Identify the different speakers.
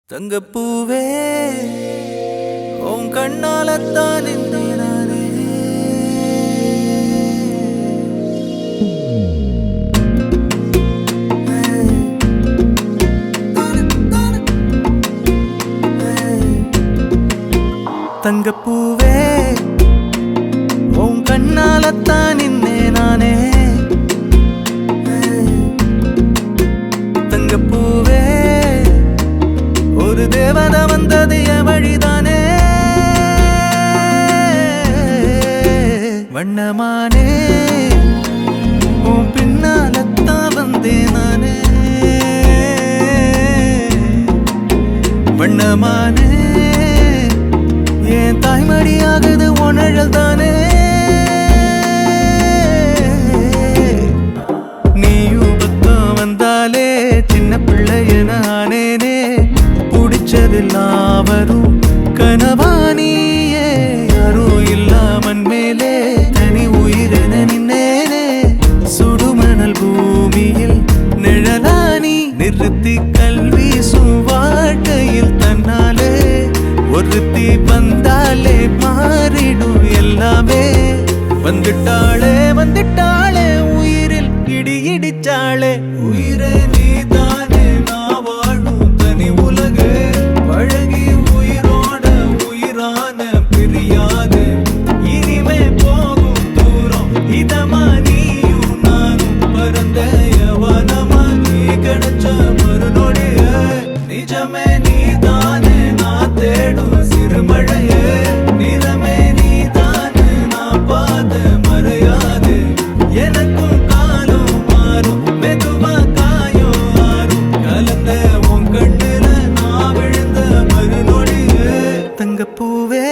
Speaker 1: தங்கப்பூவே உன் கண்ணாலத்தான் நானே தங்கப்பூவே உன் கண்ணாலத்தான் நானே தங்கப்பூவே ஒரு தேவதை வந்தது என் வழிதானே வண்ணமானே உன் பின்னாலத்தான் வந்தேன் நானே வண்ணமானே என் தாய்மடியாகுது உணழல் தானே நீயும் பக்கம் வந்தாலே சின்ன பிள்ளைய நானேனே பிடிச்சதெல்லாம் வரும் கனவானியே யாரும் இல்லாமன் மேலே தனி உயிரென நின்னேனே சுடுமணல் பூமியில் நிழலானி நிறுத்தி கல்வி வாழ்க்கையில் தன்னாலே ஒருத்தி வந்தாலே மாறிடும் எல்லாமே வந்துட்டாளே வந்துட்டாளே உயிரில் இடி இடிச்சாளே உயிரே நீதானே நான் வாழும் தனி உலகு பழகி உயிரோட உயிரான பிரியாது இனிமே போகும் தூரம் இதமா நீயும் நானும் பரந்த யவனமா நீ கிடைச்ச மறுநொடிய நிஜமே நீதானே நான் தேடும் சிறுமழையே நிறமே நீதானே நான் பாத மறையாது எனக்கும் காலம் மாறும் மெதுவா காயம் ஆறும் கலந்த உன் கண்ணுல நான் விழுந்த மறுநொடியே தங்கப்பூவே